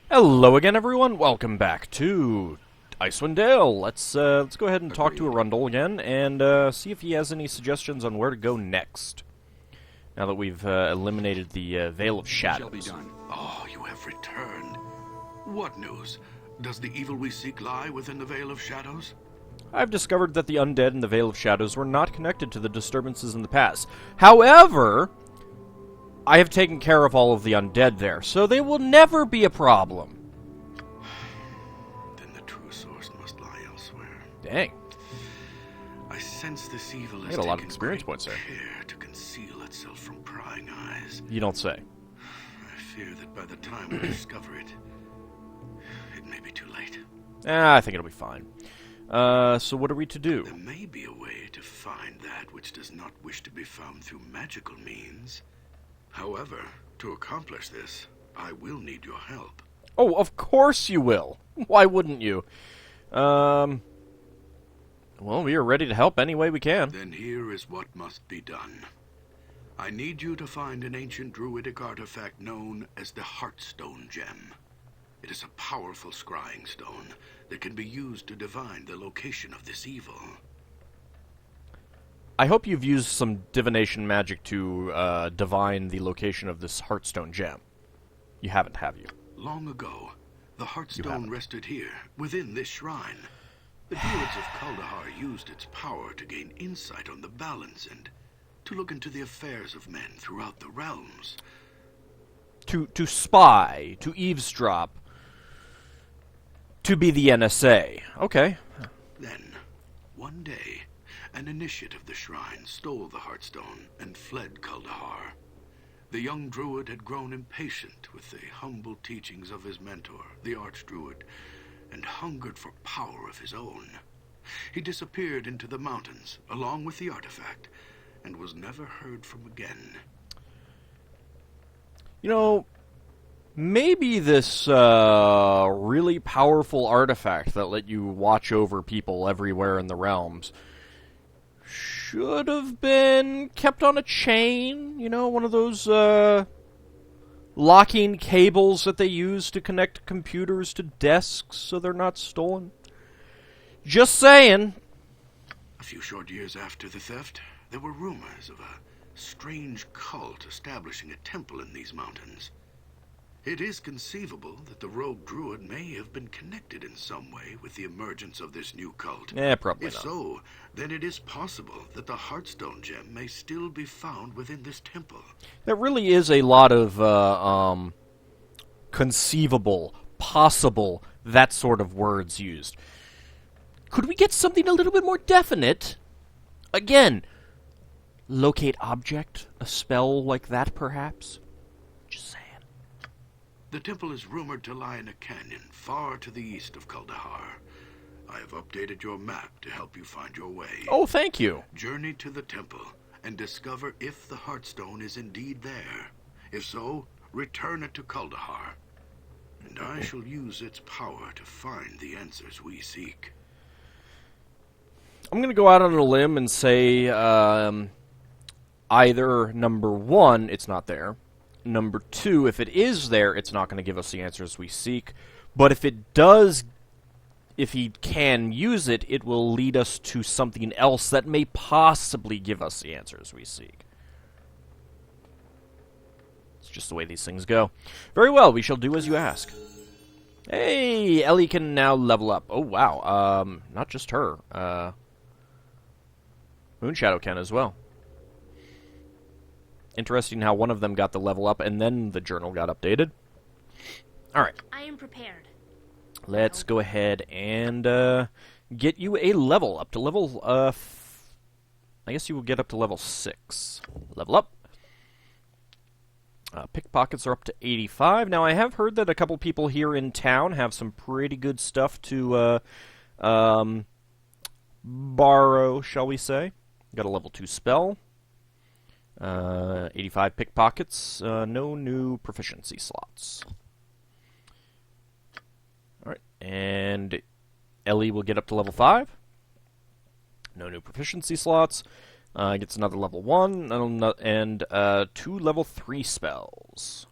Hello again, everyone. Welcome back to Icewind Dale. Let's go ahead and talk to Arundel again and see if he has any suggestions on where to go next. Now that we've eliminated the Veil of Shadows. Shall be done. Oh, you have returned. What news? Does the evil we seek lie within the Veil of Shadows? I've discovered that the undead in the Veil of Shadows were not connected to the disturbances in the past. However, I have taken care of all of the undead there, so they will never be a problem. Then the true source must lie elsewhere. Dang. I sense this evil I has got a lot of taken experience great points there. care to conceal itself from prying eyes. You don't say. I fear that by the time we discover it, it may be too late. I think it'll be fine. So what are we to do? There may be a way to find that which does not wish to be found through magical means. However, to accomplish this, I will need your help. Oh, of course you will. Why wouldn't you? Well, we are ready to help any way we can. Then here is what must be done. I need you to find an ancient druidic artifact known as the Heartstone Gem. It is a powerful scrying stone that can be used to divine the location of this evil. I hope you've used some divination magic to divine the location of this Heartstone Gem. You haven't, have you? Long ago, the Heartstone rested here, within this shrine. The druids of Kuldahar used its power to gain insight on the balance and to look into the affairs of men throughout the realms. To spy, to eavesdrop, to be the NSA. Okay. Then, one day, an initiate of the shrine stole the Heartstone and fled Kuldahar. The young druid had grown impatient with the humble teachings of his mentor, the archdruid, and hungered for power of his own. He disappeared into the mountains, along with the artifact, and was never heard from again. You know, maybe this really powerful artifact that let you watch over people everywhere in the realms should have been kept on a chain, you know, one of those locking cables that they use to connect computers to desks so they're not stolen. Just saying. A few short years after the theft, there were rumors of a strange cult establishing a temple in these mountains. It is conceivable that the rogue druid may have been connected in some way with the emergence of this new cult. Probably If not. so, then it is possible that the Heartstone Gem may still be found within this temple. There really is a lot of conceivable, possible, that sort of words used. Could we get something a little bit more definite? Again, locate object, a spell like that, perhaps? Just saying. The temple is rumored to lie in a canyon far to the east of Kuldahar. I have updated your map to help you find your way. Oh, thank you. Journey to the temple and discover if the Heartstone is indeed there. If so, return it to Kuldahar, and I shall use its power to find the answers we seek. I'm going to go out on a limb and say either number one, it's not there. Number two, if it is there, it's not going to give us the answers we seek. But if it does, if he can use it, it will lead us to something else that may possibly give us the answers we seek. It's just the way these things go. Very well, we shall do as you ask. Hey, Ellie can now level up. Oh, wow. Not just her. Moonshadow can as well. Interesting how one of them got the level up and then the journal got updated. Alright. I am prepared. Let's go ahead and get you a level up to level... I guess you will get up to level 6. Level up. Pickpockets are up to 85. Now, I have heard that a couple people here in town have some pretty good stuff to borrow, shall we say. Got a level 2 spell. 85 pickpockets. No new proficiency slots. Alright, and Ellie will get up to level 5. No new proficiency slots. Gets another level 1, and 2 level 3 spells.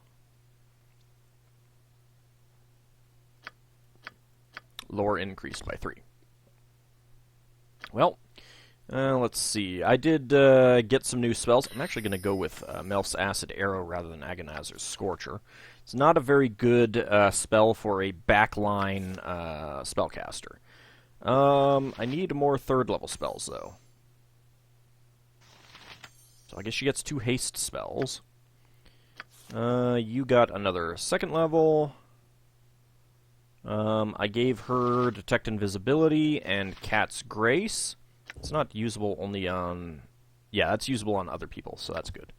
lore increased by 3. Well, let's see. I did get some new spells. I'm actually going to go with Melf's Acid Arrow rather than Agonizer's Scorcher. It's not a very good spell for a backline spellcaster. I need more 3rd level spells, though. So I guess she gets 2 haste spells. You got another 2nd level. I gave her Detect Invisibility and Cat's Grace. It's not usable only on... Yeah, that's usable on other people, so that's good.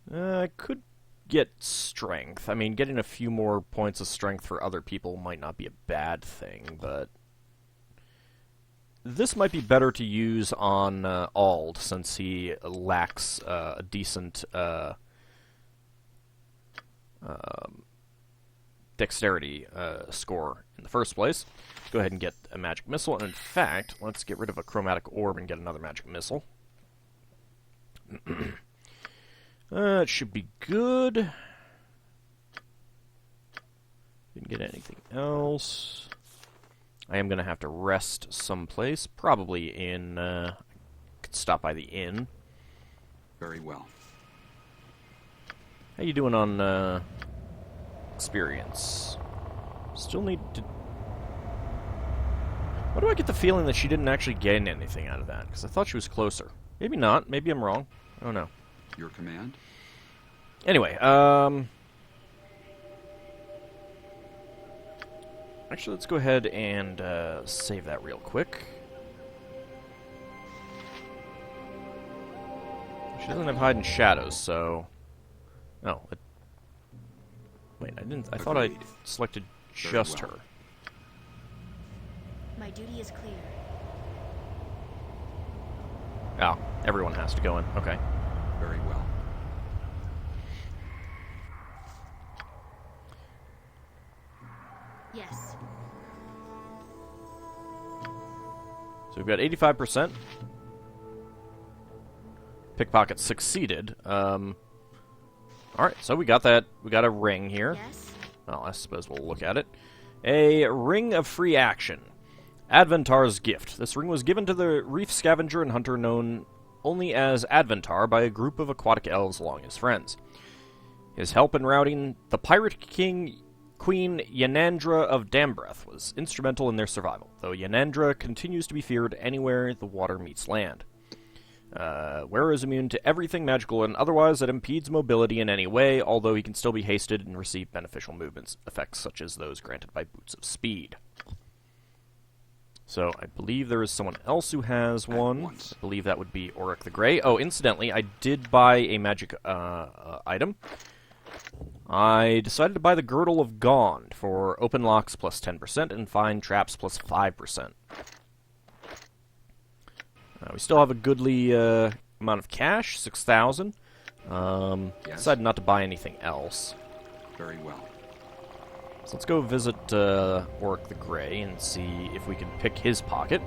I could get Strength. I mean, getting a few more points of Strength for other people might not be a bad thing, but... This might be better to use on Auld, since he lacks a decent dexterity score in the first place. Let's go ahead and get a magic missile, and in fact, let's get rid of a chromatic orb and get another magic missile. It should be good. Didn't get anything else. I am going to have to rest someplace, probably in, I could stop by the inn. Very well. How you doing on, experience? Still need to... Why do I get the feeling that she didn't actually gain anything out of that? Because I thought she was closer. Maybe not. Maybe I'm wrong. I don't know. Your command? Anyway, actually, let's go ahead and save that real quick. She doesn't have Hide in Shadows, so... Oh. Wait, I didn't... I thought I selected just her. My duty is clear. Oh, everyone has to go in. Okay. Very well. Yes. So we've got 85%. Pickpocket succeeded. Alright, so we got that. We got a ring here. Yes. Well, I suppose we'll look at it. A ring of free action. Adventar's gift. This ring was given to the reef scavenger and hunter known only as Adventar by a group of aquatic elves along his friends. His help in routing the pirate king Queen Yanandra of Dambreth was instrumental in their survival, though Yanandra continues to be feared anywhere the water meets land. Wearer is immune to everything magical and otherwise that impedes mobility in any way, although he can still be hasted and receive beneficial movement effects such as those granted by Boots of Speed. So, I believe there is someone else who has one. I believe that would be Auric the Grey. Oh, incidentally, I did buy a magic item. I decided to buy the Girdle of Gond for open locks plus 10% and find traps plus 5%. We still have a goodly amount of cash, 6,000. Yes. Decided not to buy anything else. Very well. So let's go visit Auric the Grey and see if we can pick his pocket.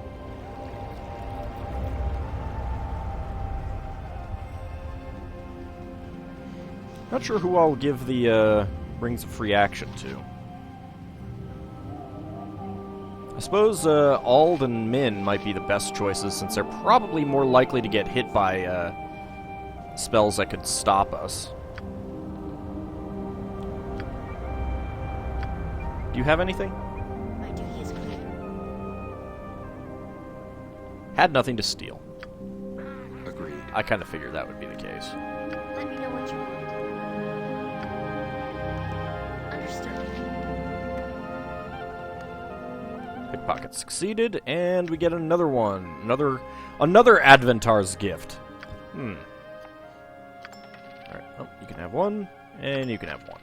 Not sure who I'll give the rings of free action to. I suppose Auld and Min might be the best choices since they're probably more likely to get hit by spells that could stop us. Do you have anything? My duty is clear. Had nothing to steal. Agreed. I kind of figured that would be the case. Let me know what you want. Understood. Pickpocket succeeded, and we get another one. Another Adventar's gift. Alright, oh, you can have one, and you can have one.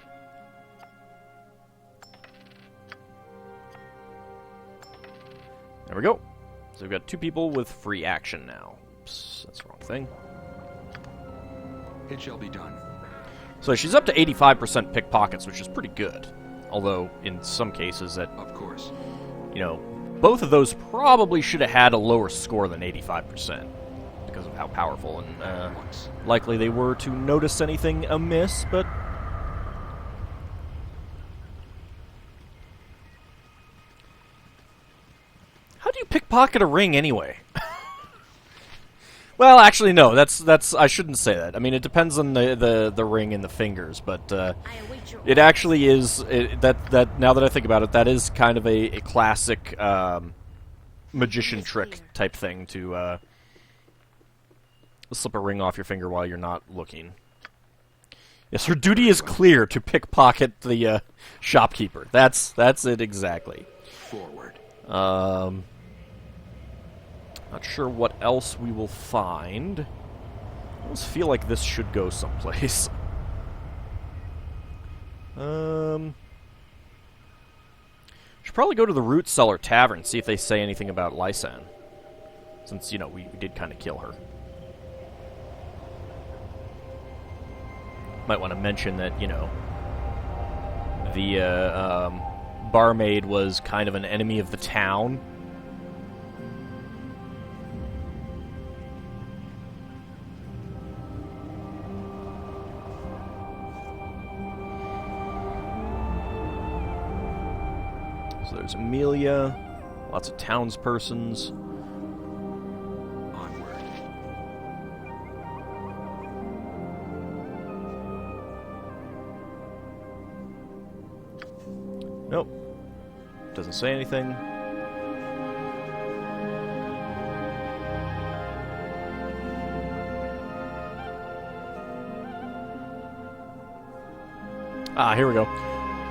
There we go. So we've got 2 people with free action now. Oops, that's the wrong thing. It shall be done. So she's up to 85% pickpockets, which is pretty good. Although, in some cases, that, Of course. you know, both of those probably should have had a lower score than 85% because of how powerful and likely they were to notice anything amiss, but... How do you pickpocket a ring anyway? Well, actually, no. That's. I shouldn't say that. I mean, it depends on the ring and the fingers, but it actually is. That now that I think about it, that is kind of a classic magician trick type thing to slip a ring off your finger while you're not looking. Yes, her duty is clear to pickpocket the shopkeeper. That's it exactly. Forward. Not sure what else we will find. I almost feel like this should go someplace. Should probably go to the Root Cellar Tavern, see if they say anything about Lysan. Since, you know, we did kind of kill her. Might want to mention that, you know, the barmaid was kind of an enemy of the town. So there's Amelia, lots of townspersons. Onward. Nope. Doesn't say anything. Ah, here we go.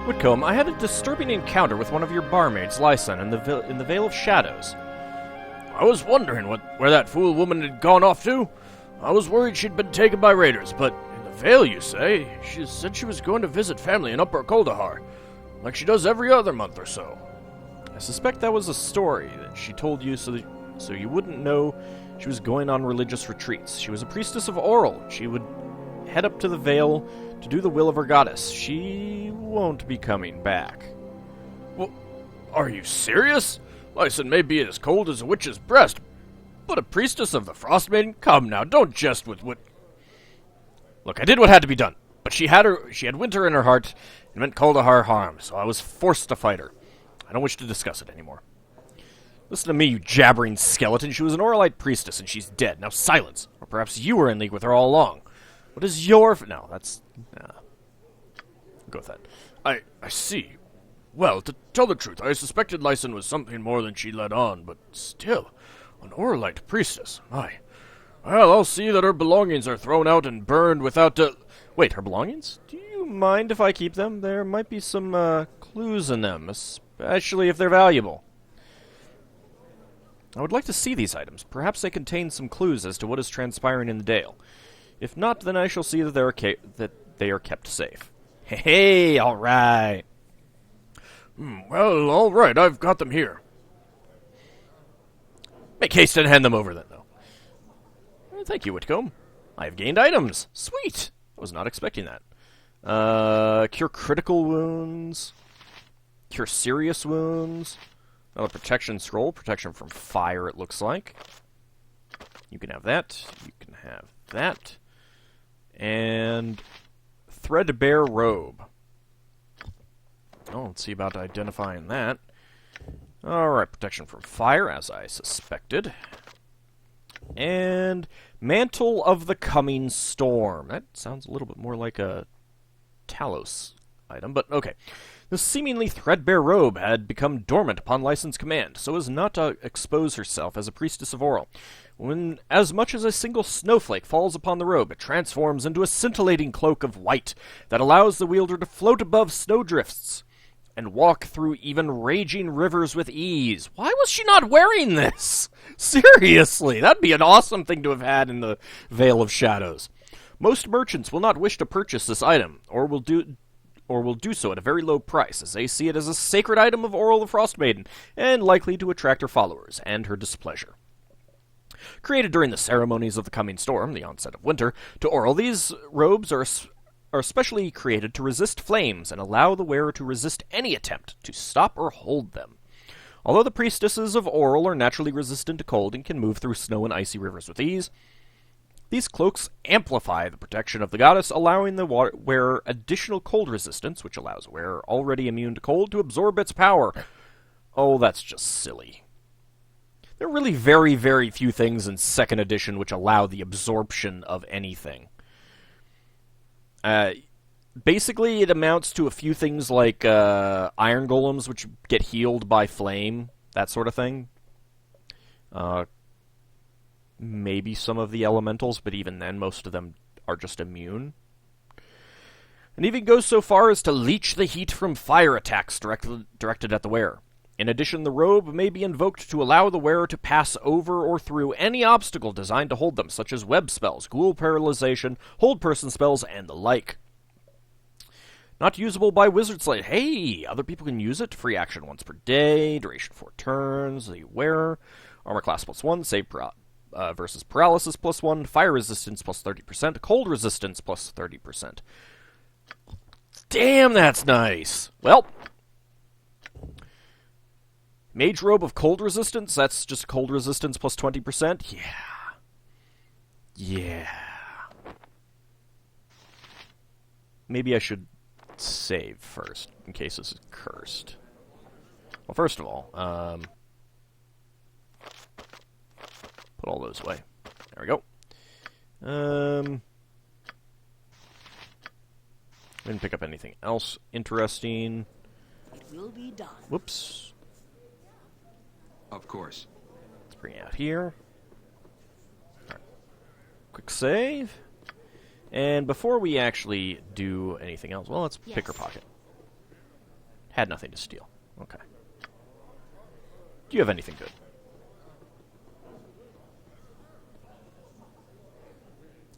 Whitcomb, I had a disturbing encounter with one of your barmaids, Lysan, in the Vale of Shadows. I was wondering where that fool woman had gone off to. I was worried she'd been taken by raiders, but in the Vale, you say? She said she was going to visit family in Upper Kuldahar, like she does every other month or so. I suspect that was a story that she told you so you wouldn't know she was going on religious retreats. She was a priestess of Oral. She would head up to the Vale to do the will of her goddess. She won't be coming back. Well, are you serious? Lysan may be as cold as a witch's breast, but a priestess of the Frost Maiden? Come now, don't jest with what... Look, I did what had to be done, but she had winter in her heart and meant Kuldahar harm, so I was forced to fight her. I don't wish to discuss it anymore. Listen to me, you jabbering skeleton. She was an Oralite priestess, and she's dead. Now silence, or perhaps you were in league with her all along. What is your... No, that's... Go with that. I see. Well, to tell the truth, I suspected Lysan was something more than she let on, but still, an Oralite priestess. My. Well, I'll see that her belongings are thrown out and burned without... Wait, her belongings? Do you mind if I keep them? There might be some clues in them, especially if they're valuable. I would like to see these items. Perhaps they contain some clues as to what is transpiring in the Dale. If not, then I shall see that they are kept safe. Hey, all right. Well, all right, I've got them here. Make haste and hand them over, then, though. Thank you, Whitcomb. I have gained items. Sweet. I was not expecting that. Cure critical wounds. Cure serious wounds. Another protection scroll. Protection from fire, it looks like. You can have that. You can have that. And threadbare robe. Oh, let's see about identifying that. Alright, protection from fire, as I suspected. And Mantle of the Coming Storm. That sounds a little bit more like a Talos item, but okay. The seemingly threadbare robe had become dormant upon Lysan's command, so as not to expose herself as a priestess of Oral. When as much as a single snowflake falls upon the robe, it transforms into a scintillating cloak of white that allows the wielder to float above snowdrifts and walk through even raging rivers with ease. Why was she not wearing this? Seriously, that'd be an awesome thing to have had in the Vale of Shadows. Most merchants will not wish to purchase this item, or will do so at a very low price, as they see it as a sacred item of Oral the Frost Maiden, and likely to attract her followers and her displeasure. Created during the ceremonies of the coming storm, the onset of winter, to Oral, these robes are specially created to resist flames and allow the wearer to resist any attempt to stop or hold them. Although the priestesses of Oral are naturally resistant to cold and can move through snow and icy rivers with ease, these cloaks amplify the protection of the goddess, allowing the wearer additional cold resistance, which allows a wearer already immune to cold to absorb its power. Oh, that's just silly. There are really very, very few things in 2nd edition which allow the absorption of anything. Basically, it amounts to a few things like iron golems, which get healed by flame, that sort of thing. Maybe some of the elementals, but even then, most of them are just immune. And even goes so far as to leech the heat from fire attacks directed at the wearer. In addition, the robe may be invoked to allow the wearer to pass over or through any obstacle designed to hold them, such as web spells, ghoul paralyzation, hold person spells, and the like. Not usable by wizard slave. Hey, other people can use it. Free action once per day, duration 4 turns, the wearer, armor class +1, save versus paralysis +1, fire resistance +30%, cold resistance +30%. Damn, that's nice. Well, mage robe of cold resistance, that's just cold resistance +20%. Yeah. Maybe I should save first, in case this is cursed. Well, first of all, put all those away. There we go. Didn't pick up anything else interesting. It will be done. Whoops. Of course. Let's bring it out here. Right. Quick save. And before we actually do anything else, well, let's pick her pocket. Had nothing to steal. Okay. Do you have anything good?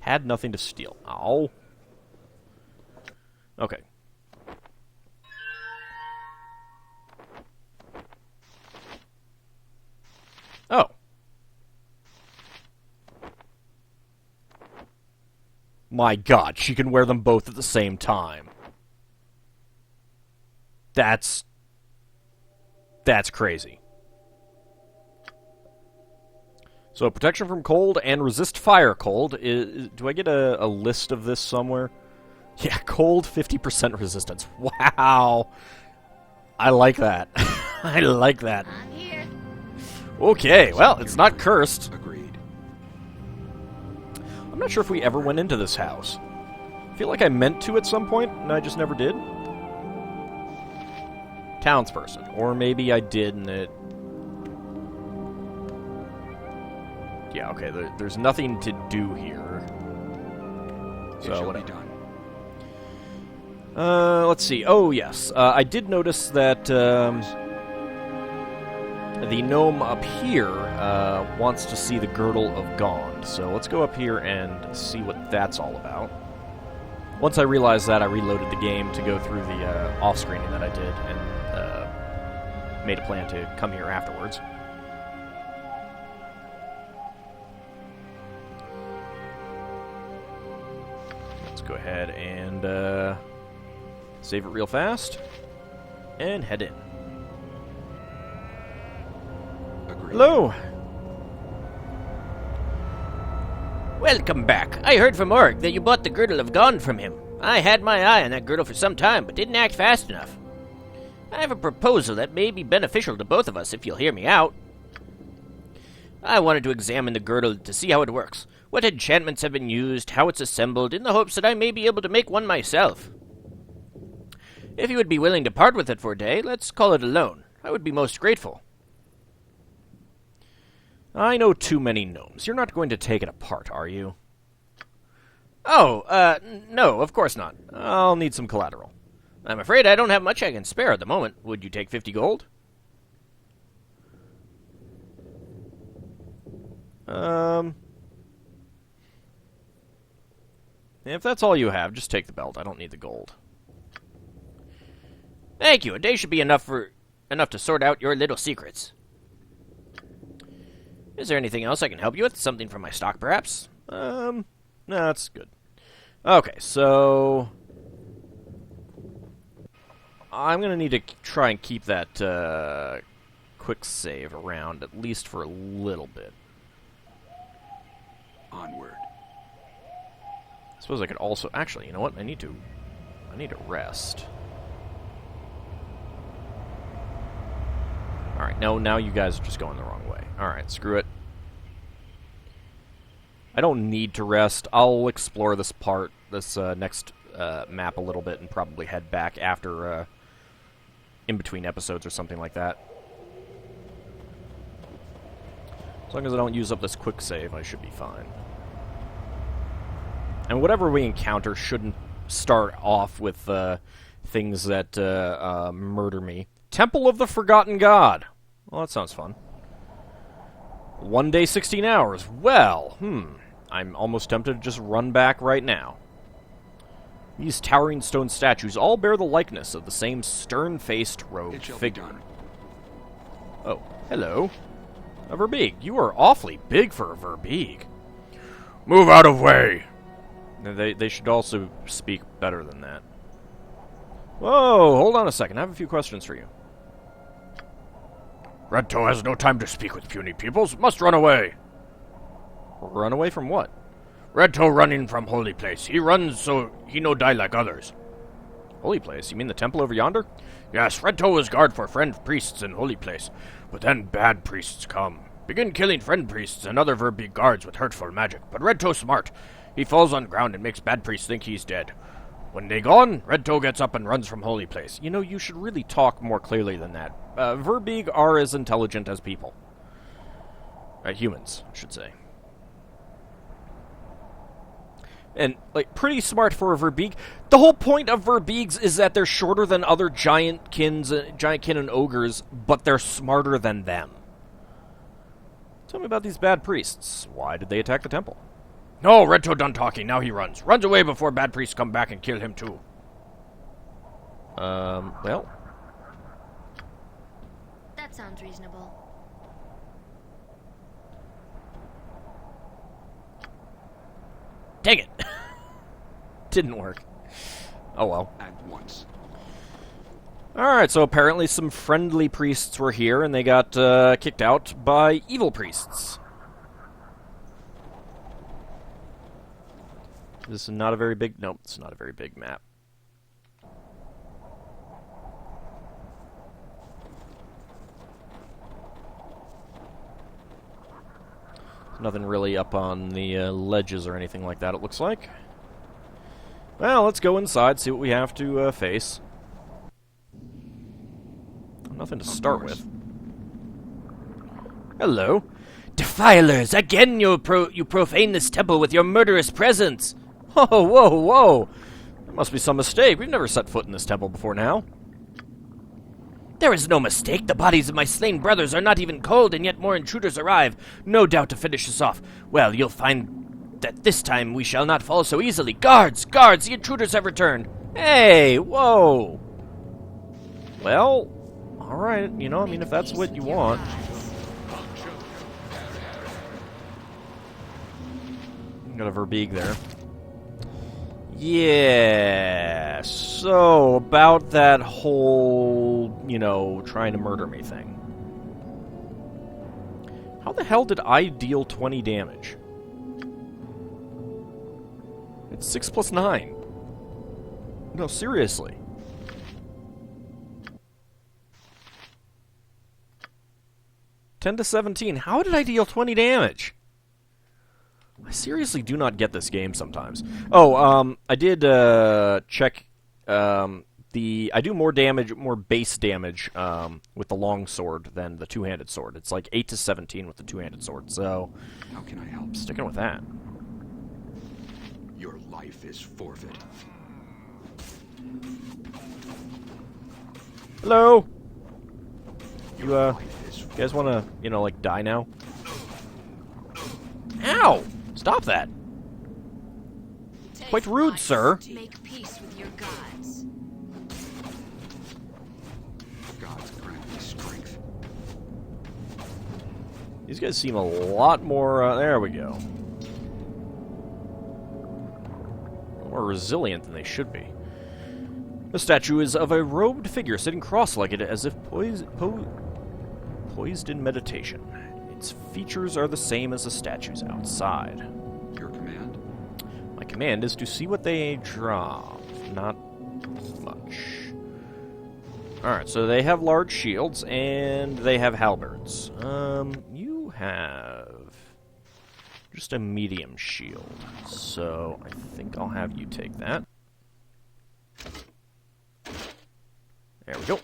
Had nothing to steal. Ow. Okay. Oh. My God, she can wear them both at the same time. That's crazy. So, protection from cold and resist fire cold. Do I get a list of this somewhere? Yeah, cold 50% resistance. Wow. I like that. I like that. I'm here. Okay, well, it's not cursed. Agreed. I'm not sure if we ever went into this house. I feel like I meant to at some point, and I just never did. Townsperson. Or maybe I did, and it... Yeah, okay, there's nothing to do here. So, It shall be whatever. done. Let's see. Oh, yes. I did notice that the gnome up here wants to see the Girdle of Gond. So let's go up here and see what that's all about. Once I realized that, I reloaded the game to go through the off-screening that I did and made a plan to come here afterwards. Let's go ahead and save it real fast and head in. Agreed. Hello! Welcome back. I heard from Org that you bought the Girdle of Gond from him. I had my eye on that girdle for some time, but didn't act fast enough. I have a proposal that may be beneficial to both of us if you'll hear me out. I wanted to examine the girdle to see how it works, what enchantments have been used, how it's assembled, in the hopes that I may be able to make one myself. If you would be willing to part with it for a day, let's call it a loan. I would be most grateful. I know too many gnomes. You're not going to take it apart, are you? Oh, no, of course not. I'll need some collateral. I'm afraid I don't have much I can spare at the moment. Would you take 50 gold? If that's all you have, just take the belt. I don't need the gold. Thank you. A day should be enough to sort out your little secrets. Is there anything else I can help you with? Something from my stock, perhaps? No, that's good. Okay, so I'm gonna need to try and keep that quick save around, at least for a little bit. Onward. I suppose I could also... Actually, you know what? I need to rest. Alright, now you guys are just going the wrong way. Alright, screw it. I don't need to rest. I'll explore this next map a little bit and probably head back after, in between episodes or something like that. As long as I don't use up this quick save, I should be fine. And whatever we encounter shouldn't start off with things that murder me. Temple of the Forgotten God. Well, that sounds fun. 1 day, 16 hours. Well, I'm almost tempted to just run back right now. These towering stone statues all bear the likeness of the same stern-faced robed figure. Oh, hello. A Verbeeg. You are awfully big for a Verbeeg. Move out of way! They should also speak better than that. Whoa, hold on a second. I have a few questions for you. Redtoe has no time to speak with puny peoples. Must run away. Run away from what? Redtoe running from holy place. He runs so he no die like others. Holy place? You mean the temple over yonder? Yes, Redtoe is guard for friend priests in holy place. But then bad priests come. Begin killing friend priests and other Verbeeg guards with hurtful magic. But Redtoe smart. He falls on ground and makes bad priests think he's dead. When they gone, Redtoe gets up and runs from holy place. You know, you should really talk more clearly than that. Verbeeg are as intelligent as people. Humans, I should say. And, like, pretty smart for a Verbeeg. The whole point of Verbeegs is that they're shorter than other giant kin and ogres, but they're smarter than them. Tell me about these bad priests. Why did they attack the temple? No, Redtoe done talking. Now he runs. Runs away before bad priests come back and kill him too. Well. That sounds reasonable. Dang it. Didn't work. Oh well. At once. Alright, so apparently some friendly priests were here and they got kicked out by evil priests. This is not a very big... Nope, it's not a very big map. Nothing really up on the ledges or anything like that, it looks like. Well, let's go inside, see what we have to face. Nothing to start with. Hello. Defilers, again you profane this temple with your murderous presence. Whoa, whoa, whoa! There must be some mistake. We've never set foot in this temple before now. There is no mistake. The bodies of my slain brothers are not even cold, and yet more intruders arrive, no doubt to finish us off. Well, you'll find that this time we shall not fall so easily. Guards! Guards! The intruders have returned! Hey! Whoa! Well, alright. You know, I mean, if that's what you want. Got a Verbeeg there. Yeah, so about that whole, you know, trying to murder me thing. How the hell did I deal 20 damage? It's 6 plus 9. No, seriously. $10 to 17. How did I deal 20 damage? I seriously do not get this game sometimes. Oh, I did check I do more damage, more base damage with the long sword than the two-handed sword. It's like 8 to 17 with the two-handed sword. So, how can I help? Sticking with that. Your life is forfeit. Hello. You guys want to, you know, like die now? Ow! Stop that. Quite rude, sir. Make peace with your gods. God's grant me strength. These guys seem a lot more, there we go. More resilient than they should be. The statue is of a robed figure sitting cross-legged as if poised in meditation. Its features are the same as the statues outside. Your command? My command is to see what they drop. Not much. Alright, so they have large shields, and they have halberds. You have just a medium shield. So, I think I'll have you take that. There we go.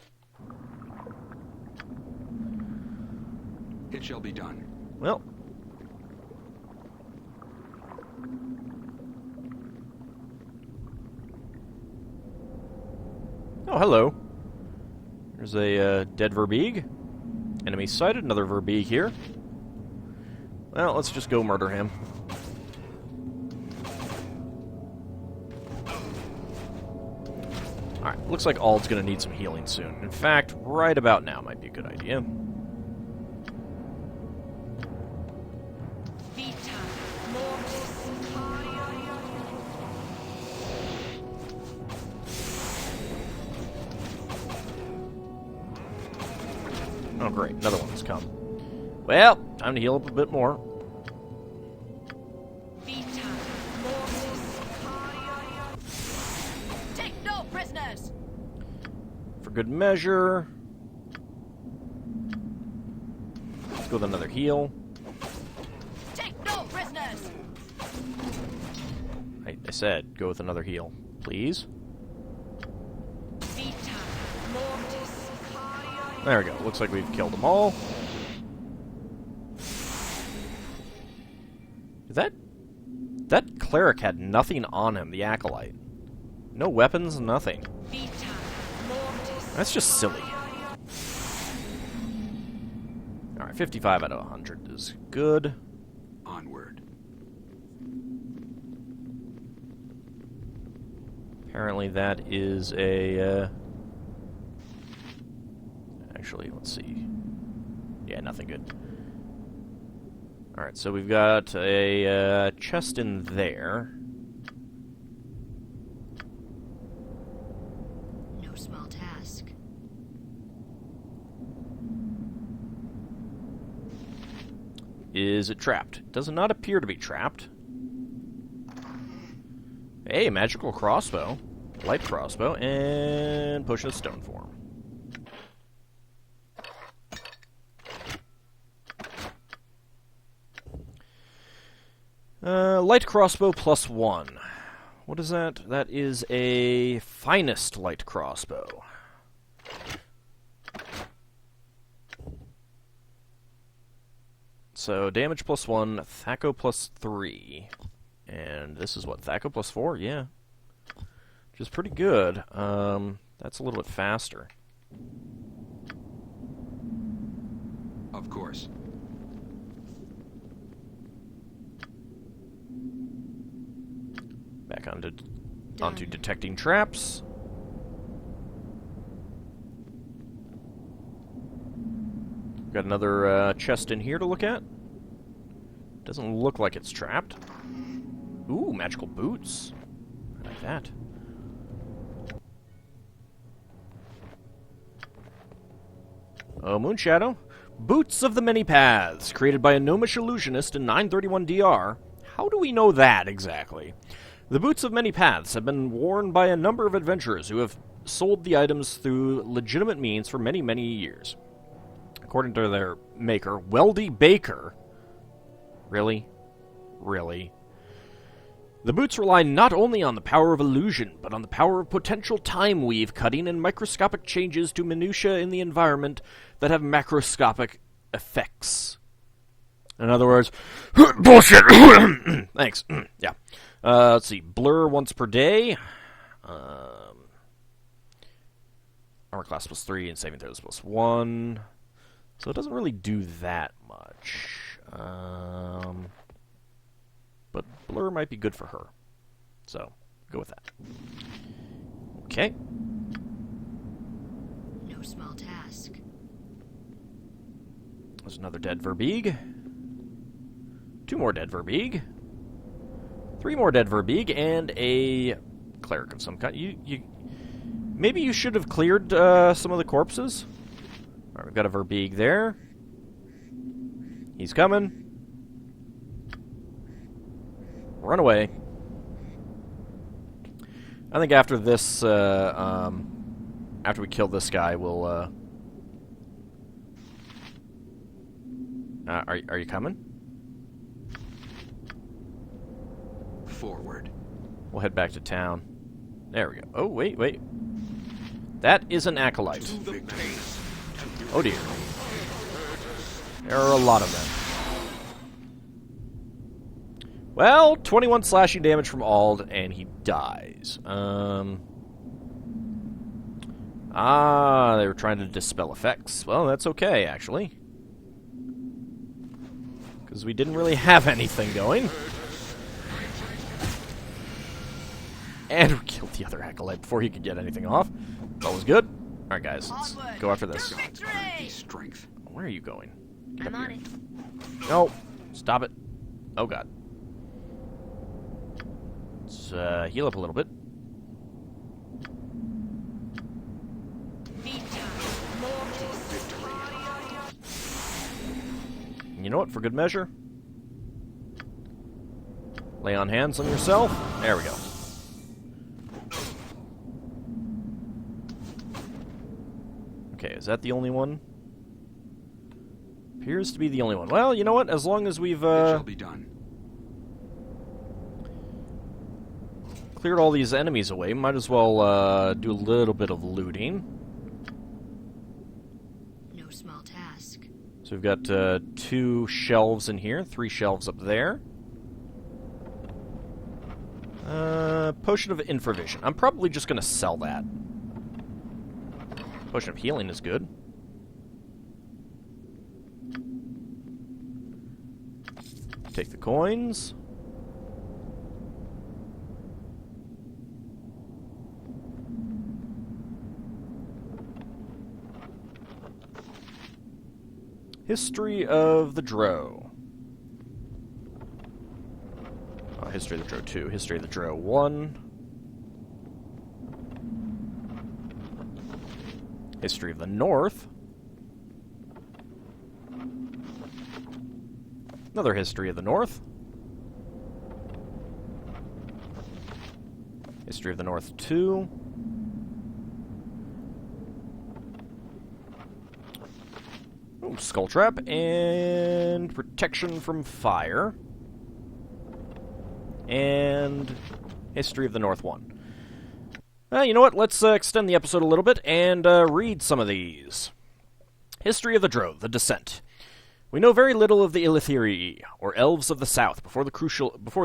It shall be done. Well. Oh, hello. There's a dead Verbeeg. Enemy sighted, another Verbeeg here. Well, let's just go murder him. Alright, looks like Ald's gonna need some healing soon. In fact, right about now might be a good idea. Oh great, another one has come. Well, time to heal up a bit more. Take no prisoners! For good measure. Let's go with another heal. Take no prisoners! I said, go with another heal. Please. There we go. Looks like we've killed them all. That cleric had nothing on him, the acolyte. No weapons, nothing. That's just silly. Alright, 55 out of 100 is good. Onward. Apparently that is a... Actually, let's see. Yeah, nothing good. Alright, so we've got a chest in there. No small task. Is it trapped? Does not appear to be trapped. Hey, magical crossbow. Light crossbow, and push a stone form. Light crossbow +1. What is that? That is a finest light crossbow. So damage +1, Thaco +3, and this is what, Thaco +4? Yeah, which is pretty good. That's a little bit faster. Of course. Back onto detecting traps. Got another chest in here to look at. Doesn't look like it's trapped. Ooh, magical boots. I like that. Oh, Moonshadow. Boots of the Many Paths, created by a gnomish illusionist in 931 DR. How do we know that exactly? The Boots of Many Paths have been worn by a number of adventurers who have sold the items through legitimate means for many, many years. According to their maker, Weldy Baker. Really? Really? The boots rely not only on the power of illusion, but on the power of potential time weave cutting and microscopic changes to minutiae in the environment that have macroscopic effects. In other words, bullshit! Thanks. Yeah. Let's see. Blur once per day. Armor class +3 and saving throws +1. So it doesn't really do that much. But Blur might be good for her. So, go with that. Okay. No small task. There's another dead Verbeeg. 2 more dead Verbeeg. 3 more dead Verbeeg, and a cleric of some kind. Maybe you should have cleared some of the corpses. Alright, we've got a Verbeeg there. He's coming. Run away. I think after this, after we kill this guy, we'll, are you coming? Forward. We'll head back to town. There we go. Oh, wait. That is an acolyte. Oh dear. There are a lot of them. Well, 21 slashing damage from Auld, and he dies. They were trying to dispel effects. Well, that's okay, actually. Because we didn't really have anything going. And we killed the other acolyte before he could get anything off. That was good. Alright, guys, let's go after this. Victory! Strength. Where are you going? I'm on it. No! Stop it. Oh, God. Let's heal up a little bit. You know what? For good measure, lay on hands on yourself. There we go. Okay, is that the only one? Appears to be the only one. Well, you know what? As long as we've It shall be done. cleared all these enemies away, might as well do a little bit of looting. No small task. So we've got 2 shelves in here, 3 shelves up there. Potion of Infravision. I'm probably just going to sell that. Potion of Healing is good. Take the coins. History of the Drow. Oh, History of the Drow 2. History of the Drow 1. History of the North. Another History of the North. History of the North 2. Ooh, Skull Trap and Protection from Fire. And History of the North 1. You know what? Let's extend the episode a little bit and read some of these. History of the Drow, The Descent. We know very little of the Ilithirii, or Elves of the South, before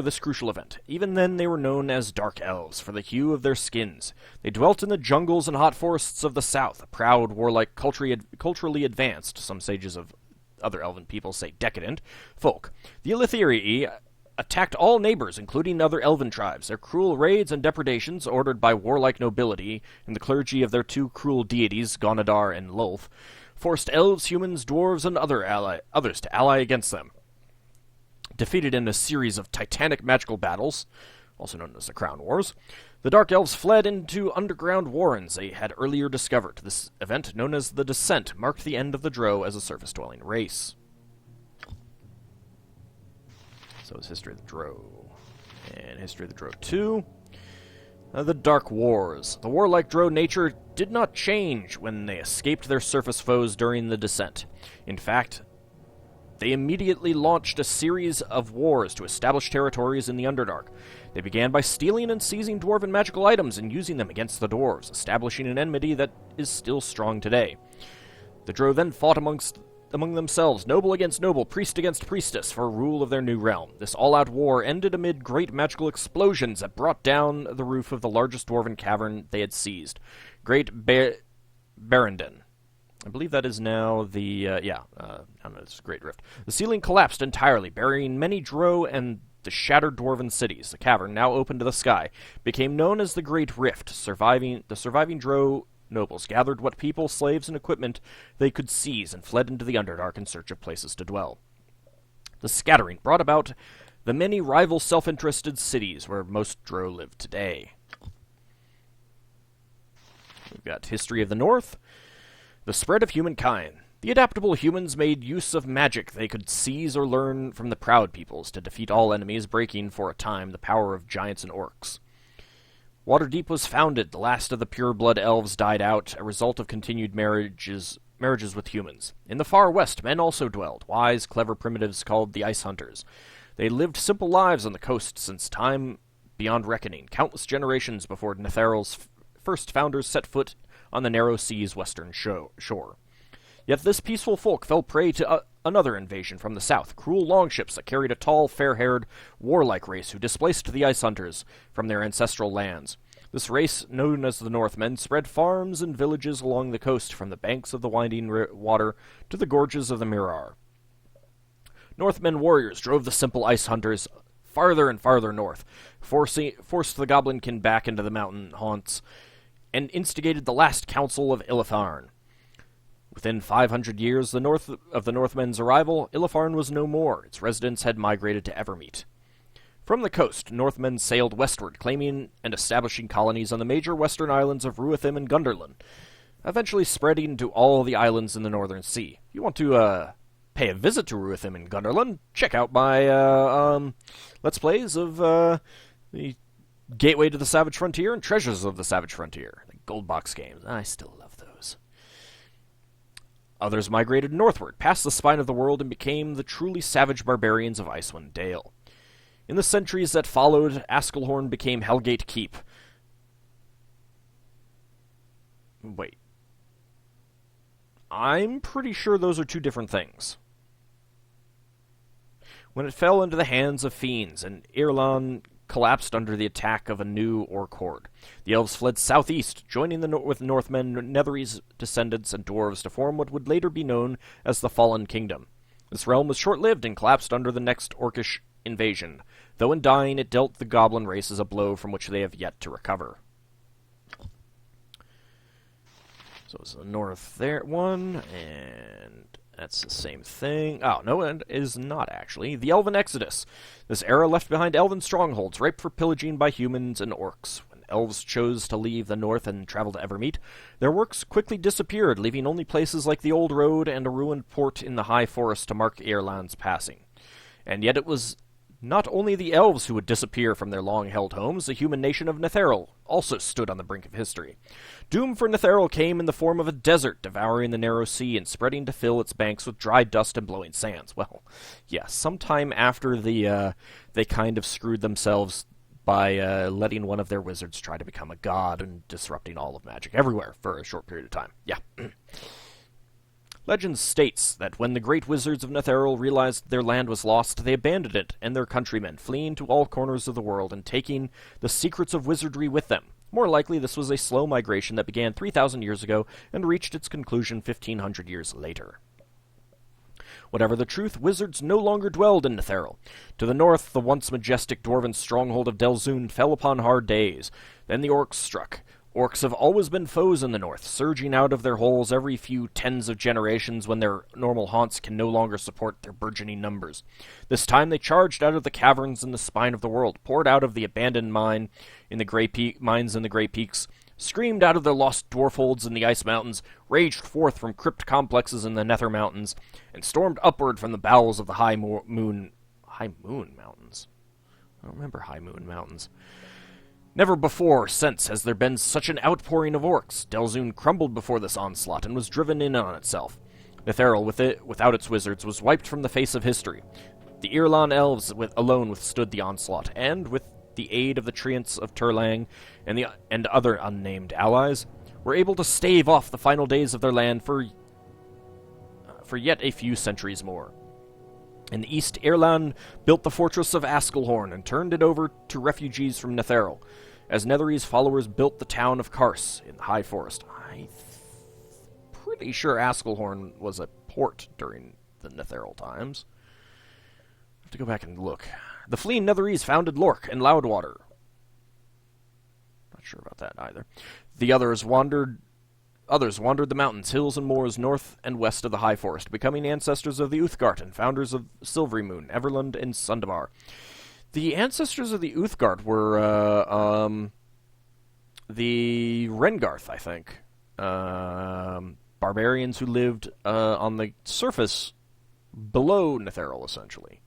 this crucial event. Even then they were known as Dark Elves, for the hue of their skins. They dwelt in the jungles and hot forests of the South, a proud, warlike, culturally advanced, some sages of other elven people say decadent, folk. The Ilithirii attacked all neighbors, including other elven tribes. Their cruel raids and depredations, ordered by warlike nobility and the clergy of their 2 cruel deities, Gonadar and Lolth, forced elves, humans, dwarves, and others to ally against them. Defeated in a series of titanic magical battles, also known as the Crown Wars, the Dark Elves fled into underground warrens they had earlier discovered. This event, known as the Descent, marked the end of the Drow as a surface-dwelling race. So is History of the Drow. And History of the Drow 2. The Dark Wars. The warlike Drow nature did not change when they escaped their surface foes during the Descent. In fact, they immediately launched a series of wars to establish territories in the Underdark. They began by stealing and seizing dwarven magical items and using them against the dwarves, establishing an enmity that is still strong today. The Drow then fought among themselves, noble against noble, priest against priestess, for rule of their new realm. This all-out war ended amid great magical explosions that brought down the roof of the largest dwarven cavern they had seized. Great Barrenden. I believe that is now the, I don't know, it's a Great Rift. The ceiling collapsed entirely, burying many Drow and the shattered dwarven cities. The cavern, now open to the sky, became known as the Great Rift. The surviving Drow nobles gathered what people, slaves, and equipment they could seize and fled into the Underdark in search of places to dwell. The scattering brought about the many rival self-interested cities where most Drow live today. We've got History of the North. The spread of humankind. The adaptable humans made use of magic they could seize or learn from the proud peoples to defeat all enemies, breaking for a time the power of giants and orcs. Waterdeep was founded, the last of the pure-blood elves died out, a result of continued marriages with humans. In the far west, men also dwelled, wise, clever primitives called the Ice Hunters. They lived simple lives on the coast since time beyond reckoning, countless generations before Netheryl's first founders set foot on the narrow sea's western shore. Yet this peaceful folk fell prey to another invasion from the south, cruel longships that carried a tall, fair-haired, warlike race who displaced the Ice Hunters from their ancestral lands. This race, known as the Northmen, spread farms and villages along the coast from the banks of the winding water to the gorges of the Mirar. Northmen warriors drove the simple Ice Hunters farther and farther north, forced the Goblinkin back into the mountain haunts, and instigated the last council of Ilitharn. Within 500 years of the Northmen's arrival, Ilitharn was no more. Its residents had migrated to Evermeet. From the coast, Northmen sailed westward, claiming and establishing colonies on the major western islands of Ruithim and Gunderlin, eventually spreading to all the islands in the Northern Sea. If you want to pay a visit to Ruithim and Gunderlin, check out my Let's Plays of the Gateway to the Savage Frontier and Treasures of the Savage Frontier, the Gold Box games. I still love those. Others migrated northward, past the spine of the world, and became the truly savage barbarians of Icewind Dale. In the centuries that followed, Askelhorn became Hellgate Keep. Wait. I'm pretty sure those are two different things. When it fell into the hands of fiends, and Irlan collapsed under the attack of a new orc horde, the elves fled southeast, joining with Northmen, Netherese descendants, and dwarves to form what would later be known as the Fallen Kingdom. This realm was short-lived and collapsed under the next orcish invasion, though in dying it dealt the goblin races a blow from which they have yet to recover. So it's the north there one, and that's the same thing. Oh, no, it is not actually. The Elven Exodus. This era left behind elven strongholds, ripe for pillaging by humans and orcs. When elves chose to leave the north and travel to Evermeet, their works quickly disappeared, leaving only places like the Old Road and a ruined port in the high forest to mark Irland's passing. And yet it was not only the elves who would disappear from their long-held homes, the human nation of Netheril also stood on the brink of history. Doom for Netheril came in the form of a desert, devouring the narrow sea and spreading to fill its banks with dry dust and blowing sands. Well, yeah, sometime after they kind of screwed themselves by letting one of their wizards try to become a god and disrupting all of magic everywhere for a short period of time. Yeah. Legend states that when the great wizards of Netheril realized their land was lost, they abandoned it and their countrymen, fleeing to all corners of the world and taking the secrets of wizardry with them. More likely, this was a slow migration that began 3,000 years ago and reached its conclusion 1,500 years later. Whatever the truth, wizards no longer dwelled in Netheril. To the north, the once majestic dwarven stronghold of Delzund fell upon hard days. Then the orcs struck. Orcs have always been foes in the north, surging out of their holes every few tens of generations when their normal haunts can no longer support their burgeoning numbers. This time they charged out of the caverns in the spine of the world, poured out of the abandoned mines in the Grey Peaks, screamed out of their lost dwarfholds in the Ice Mountains, raged forth from crypt complexes in the Nether Mountains, and stormed upward from the bowels of the High Moon Mountains? I don't remember High Moon Mountains. Never before or since has there been such an outpouring of orcs. Delzund crumbled before this onslaught and was driven in on itself. Netheril, without its wizards, was wiped from the face of history. The Irlan elves alone withstood the onslaught, and, with the aid of the treants of Turlang and other unnamed allies, were able to stave off the final days of their land for yet a few centuries more. In the east, Irlan built the fortress of Askelhorn and turned it over to refugees from Netheril, as Netherese followers built the town of Kars in the High Forest. I'm pretty sure Askelhorn was a port during the Netheril times. I have to go back and look. The fleeing Netherese founded Lork and Loudwater. Not sure about that either. The others wandered the mountains, hills, and moors north and west of the High Forest, becoming ancestors of the Uthgard and founders of Silvery Moon, Everland, and Sundabar. The ancestors of the Uthgard were the Rengarth, I think. barbarians who lived on the surface below Netheril, essentially.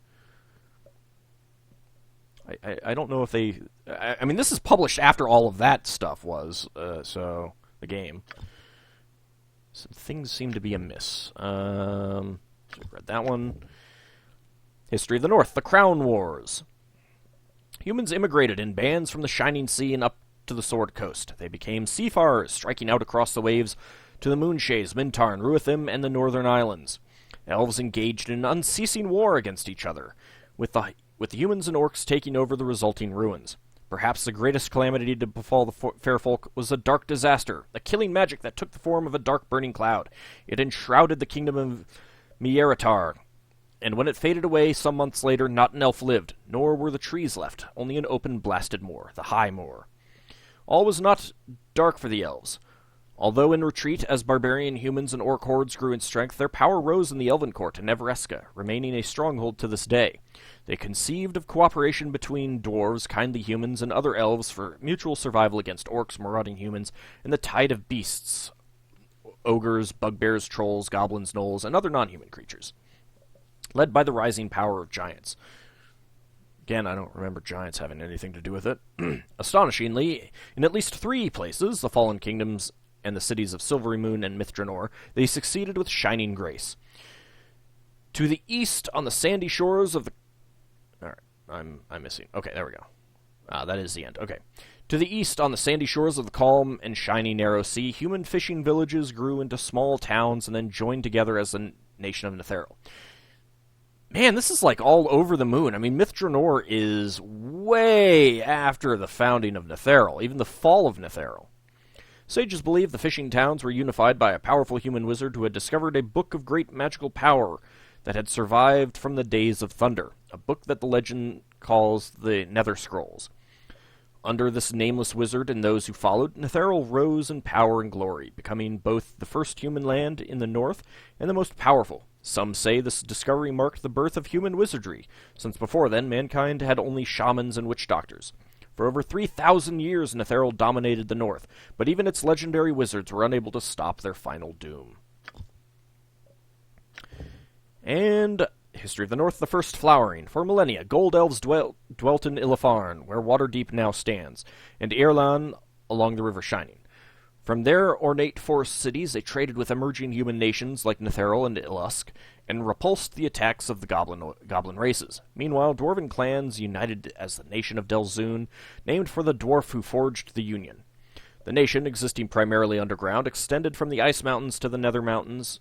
I don't know if they... I mean, this is published after all of that stuff was, so... The game. Some things seem to be amiss. Read that one. History of the North, the Crown Wars. Humans immigrated in bands from the Shining Sea and up to the Sword Coast. They became seafarers, striking out across the waves to the Moonshaes, Mintarn, Ruithim, and the Northern Islands. Elves engaged in an unceasing war against each other, with the humans and orcs taking over the resulting ruins. Perhaps the greatest calamity to befall the fair folk was a dark disaster, a killing magic that took the form of a dark burning cloud. It enshrouded the kingdom of Mieratar, and when it faded away some months later, not an elf lived, nor were the trees left, only an open blasted moor, the High Moor. All was not dark for the elves. Although in retreat, as barbarian humans and orc hordes grew in strength, their power rose in the Elven Court in Evereska, remaining a stronghold to this day. They conceived of cooperation between dwarves, kindly humans, and other elves for mutual survival against orcs, marauding humans, and the tide of beasts, ogres, bugbears, trolls, goblins, gnolls, and other non-human creatures, led by the rising power of giants. Again, I don't remember giants having anything to do with it. Astonishingly, in at least 3 places, the fallen kingdoms and the cities of Silvery Moon and Mithranor, they succeeded with shining grace. To the east, on the sandy shores of the... Alright, I'm missing. Okay, there we go. That is the end. Okay. To the east, on the sandy shores of the calm and shiny narrow sea, human fishing villages grew into small towns and then joined together as the nation of Netheril. Man, this is like all over the moon. I mean, Mithranor is way after the founding of Netheril, even the fall of Netheril. Sages believe the fishing towns were unified by a powerful human wizard who had discovered a book of great magical power that had survived from the days of thunder, a book that the legend calls the Nether Scrolls. Under this nameless wizard and those who followed, Netheril rose in power and glory, becoming both the first human land in the north and the most powerful. Some say this discovery marked the birth of human wizardry, since before then mankind had only shamans and witch doctors. For over 3,000 years, Netheril dominated the north, but even its legendary wizards were unable to stop their final doom. And History of the North, the First Flowering. For millennia, gold elves dwelt in Ilafarn, where Waterdeep now stands, and Irlan along the River Shining. From their ornate forest cities, they traded with emerging human nations like Netheril and Ilusk, and repulsed the attacks of the goblin races. Meanwhile, dwarven clans united as the nation of Delzoun, named for the dwarf who forged the Union. The nation, existing primarily underground, extended from the Ice Mountains to the Nether Mountains.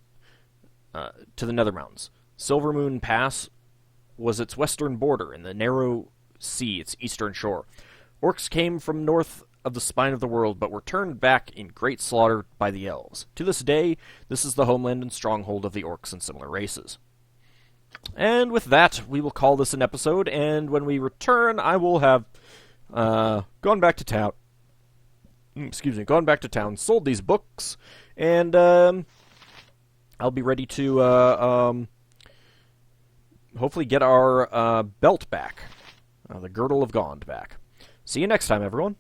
Silvermoon Pass was its western border, and the narrow sea its eastern shore. Orcs came from north of the spine of the world, but were turned back in great slaughter by the elves. To this day, this is the homeland and stronghold of the orcs and similar races. And with that, we will call this an episode, and when we return, I will have gone back to town, sold these books, and I'll be ready to hopefully get our belt back, the Girdle of Gond back. See you next time, everyone.